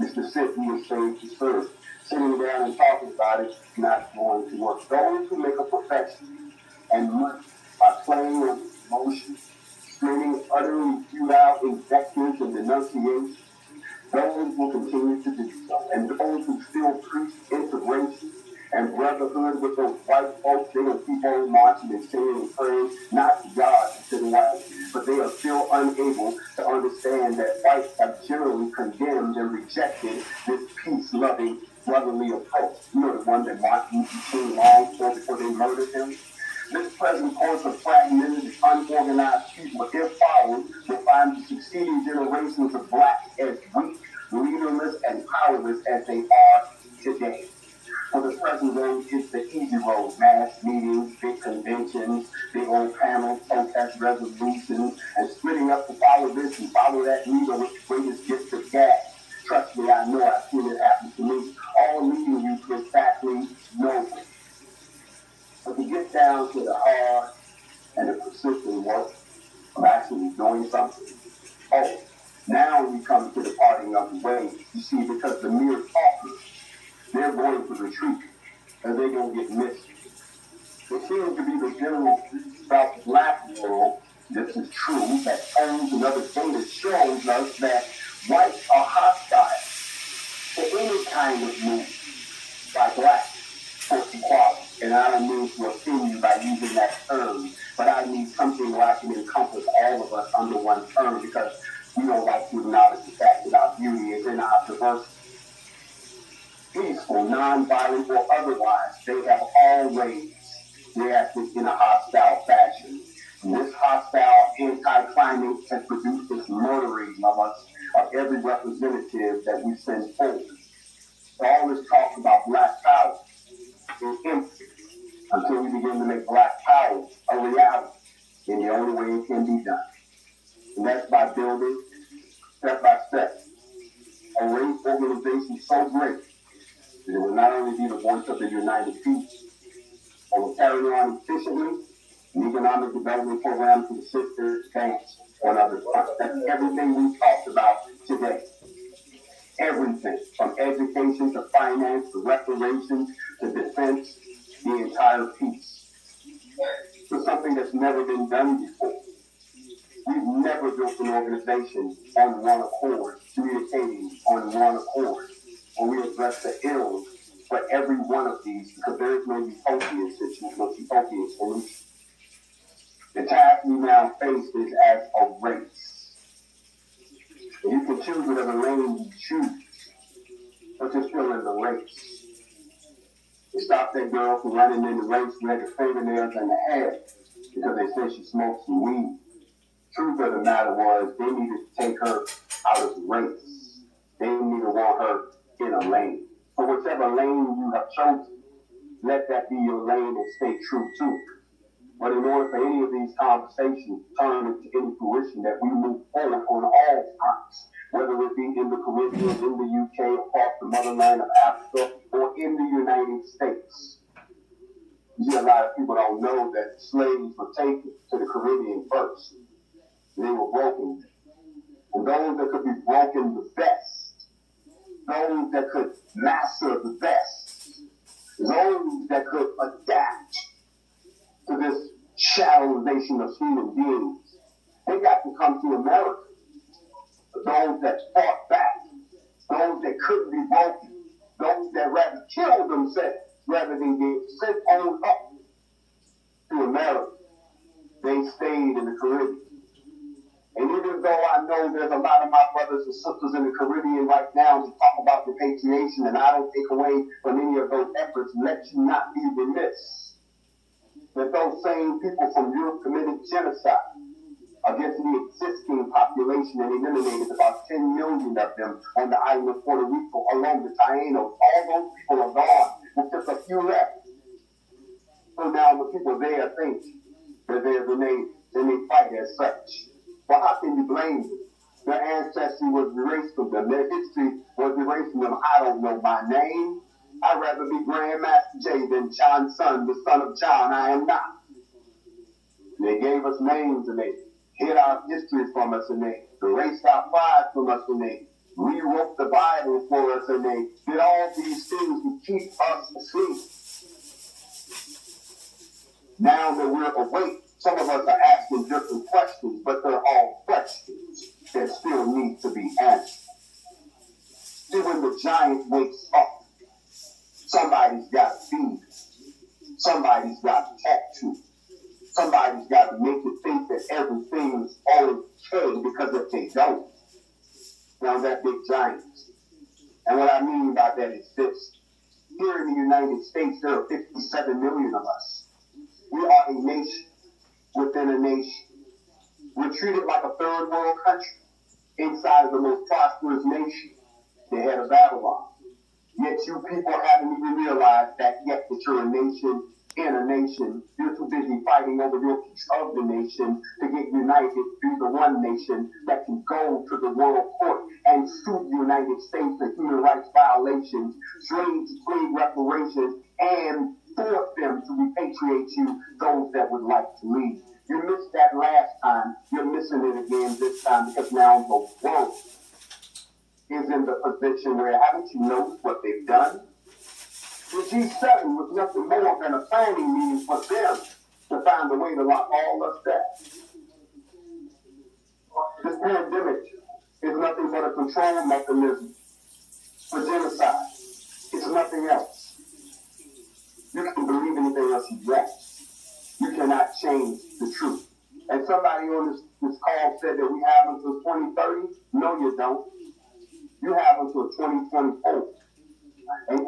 It's to sit and be saved to serve. Sitting down and talking about it is not going to work. Those who make a profession and money by playing on emotions, screaming, uttering futile invectives and denunciations, those will continue to do so. And those who still preach integration and brotherhood with those white folks, they're going to keep on marching and singing and praying, not to God, to the white, but they are still unable to understand that whites have generally condemned and rejected this peace-loving, brotherly approach. You know, the one that Martin Luther King longed for before they murdered him. This present course of fragmented, unorganized people, if followed, will find the succeeding generations of blacks as weak, leaderless, and powerless as they are today. For the present road is the easy road: mass meetings, big conventions, big old panels, protest resolutions, and splitting up to follow this and follow that leader with the greatest gift of gas. Trust me, I know, I've seen it happen to me. All leading you to exactly nowhere. But to get down to the hard and the persistent work of actually doing something, oh, now we come to the parting of the ways. You see, because the mere talkers, they're going to retreat, and they're going to get missed. It seems to be the general about the black world, this is true, that polls and other data shows us that whites are hostile to any kind of movement by blacks for equality. And I don't mean to offend you by using that term, but I need something where I can encompass all of us under one term, because we don't like to acknowledge the fact that our beauty is in our diversity. Peaceful, non-violent, or otherwise, they have always reacted in a hostile fashion. And this hostile anti-climate has produced this murdering of us, of every representative that we send forward. All this talk about black power is empty until we begin to make black power a reality in the only way it can be done. And that's by building, step by step, a race organization so great that it will not only be the voice of the united people, but will carry on efficiently an economic development program to the sister banks on other fronts. That's everything we talked about today. Everything, from education to finance to reparations to defense, the entire piece. It's something that's never been done before. We've never built an organization on one accord, communicating on one accord, when we address the ills for every one of these, because there is no utopian situation, no utopian solution. The task we now face is as a race. You can choose whatever lane you choose, but you're still in the race. They stopped that girl from running in the race with her fingernails in the hair because they said she smoked some weed. Truth of the matter was, they needed to take her out of the race. They didn't even want her in a lane. So whichever lane you have chosen, let that be your lane and stay true to it. But in order for any of these conversations to turn into any fruition, that we move forward on all fronts, whether it be in the Caribbean, in the UK, across the motherland of Africa, or in the United States. You see, a lot of people don't know that slaves were taken to the Caribbean first. They were broken. And those that could be broken the best, those that could master the best, those that could adapt to this shadowization of human beings, they got to come to America. Those that fought back, those that couldn't be broken, those that rather kill themselves rather than get sent on up to America, they stayed in the Caribbean. And even though I know there's a lot of my brothers and sisters in the Caribbean right now to talk about repatriation, and I don't take away from any of those efforts, let you not be remiss that those same people from Europe committed genocide against the existing population and eliminated about 10 million of them on the island of Puerto Rico along the Taínos. All those people are gone, with just a few left. So now the people there think that they may fight as such. Well, how can you blame them? Their ancestry was erased from them. Their history was erased from them. I don't know my name. I'd rather be Grandmaster J than John's son, the son of John. I am not. They gave us names and they hid our history from us and they erased our pride from us and they rewrote the Bible for us, and they did all these things to keep us asleep. Now that we're awake, some of us are asking different questions, but they're all questions that still need to be answered. See, when the giant wakes up, somebody's got to feed. Somebody's got to talk to. Somebody's got to make it think that everything's okay, because if they don't, now that big giant. And what I mean by that is this. Here in the United States, there are 57 million of us. We are a nation within a nation. We're treated like a third world country inside of the most prosperous nation, the head of Babylon. Yet you people haven't even realized that yet, that you're a nation in a nation. You're too busy fighting over your piece of the nation to get united to be the one nation that can go to the world court and sue the United States for human rights violations, slave reparations, and force them to repatriate you, those that would like to leave. You missed that last time. You're missing it again this time, because now the world is in the position where, haven't you noticed what they've done? The G7 was nothing more than a planning meeting for them to find a way to lock all us down. This pandemic is nothing but a control mechanism for genocide. It's nothing else. You can believe anything else you want. You cannot change the truth. And somebody on this call said that we have until 2030. No, you don't. You have until 2024. And